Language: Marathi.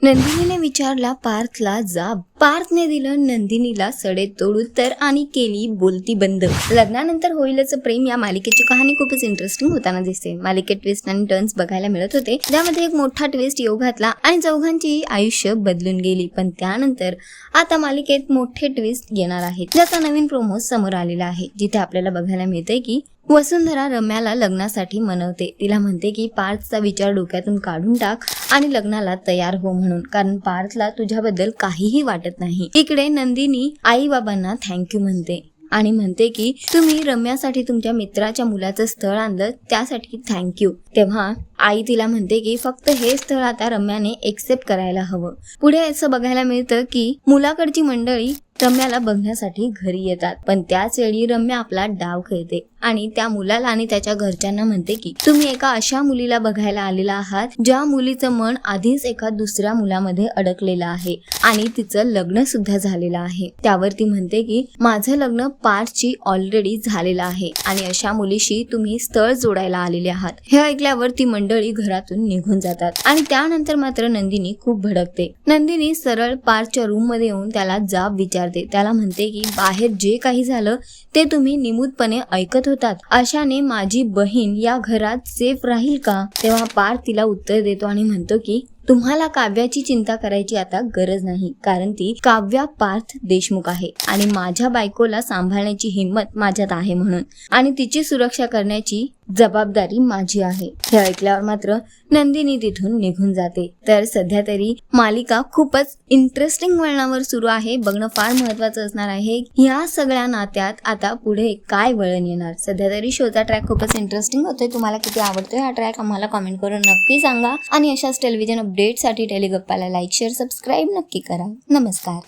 नंदिनीने विचारला पार्थला जाब. पार्थने दिलं नंदिनीला सडेतोड उत्तर आणि केली बोलती बंद. लग्नानंतर होईलच प्रेम या मालिकेची कहाणी खूपच इंटरेस्टिंग होताना दिसते. मालिकेत ट्विस्ट आणि टर्न्स बघायला मिळत होते, त्यामध्ये एक मोठा ट्विस्ट योग घातला आणि चौघांची आयुष्य बदलून गेली. पण त्यानंतर आता मालिकेत मोठे ट्विस्ट येणार आहेत, ज्याचा नवीन प्रोमो समोर आलेला आहे, जिथे आपल्याला बघायला मिळतंय की वसुंधरा रम्याला लग्नासाठी मनवते. तिला म्हणते की पार्थचा विचार डोक्यातून काढून टाक आणि लग्नाला तयार हो म्हणून, कारण पार्थला तुझ्याबद्दल काहीही वाटत नाही. इकडे नंदिनी आई बाबांना थँक्यू म्हणते आणि म्हणते की तुम्ही रम्यासाठी तुमच्या मित्राच्या मुलाचं स्थळ आणलं त्यासाठी थँक्यू. तेव्हा आई तिला म्हणते की फक्त हे स्थळ आता रम्याने एक्सेप्ट करायला हवं. पुढे असं बघायला मिळतं की मुलाकडची मंडळी रम्याला बघण्यासाठी घरी येतात, पण त्याच वेळी रम्या आपला डाव खेळते आणि त्या मुलाला आणि त्याच्या घरच्यांना म्हणते की तुम्ही एका अशा मुलीला बघायला आलेला आहात ज्या मुलीचं मन आधीच एका दुसऱ्या मुलामध्ये अडकलेलं आहे आणि तिचं लग्न सुद्धा झालेलं आहे. त्यावर ती म्हणते की माझं लग्न पार्थची ऑलरेडी झालेलं आहे आणि अशा मुलीशी तुम्ही स्थळ जोडायला आलेले आहात. हे ऐकल्यावर ती मंडळी घरातून निघून जातात आणि त्यानंतर मात्र नंदिनी खूप भडकते. नंदिनी सरळ पार्थच्या रूम मध्ये येऊन त्याला जाब विचारते. त्याला म्हणते की बाहेर जे काही झालं ते तुम्ही निमूटपणे ऐकत होतात, अशाने माझी बहीण या घरात सेफ राहील का? तेव्हा पार्थ तिला उत्तर देतो आणि म्हणतो की तुम्हाला काव्याची चिंता करायची आता गरज नाही, कारण ती काव्या पार्थ देशमुख आहे आणि माझ्या बायकोला सांभाळण्याची हिंमत माझ्यात आहे म्हणून, आणि तिची सुरक्षा करण्याची जबाबदारी माझी आहे. हे ऐकल्यावर मात्र नंदिनी तिथून निघून जाते. तर सध्या तरी मालिका खूपच इंटरेस्टिंग वळणावर सुरू आहे. बघणं फार महत्वाचं असणार आहे. या सगळ्या नात्यात आता पुढे काय वळण येणार. सध्या तरी शोचा ट्रॅक खूपच इंटरेस्टिंग होतोय. तुम्हाला किती आवडतोय हा ट्रॅक आम्हाला कमेंट करून नक्की सांगा आणि अशाच टेलिव्हिजन अपडेटसाठी टेलिगप्पाला लाईक शेअर सबस्क्राईब नक्की करा. नमस्कार.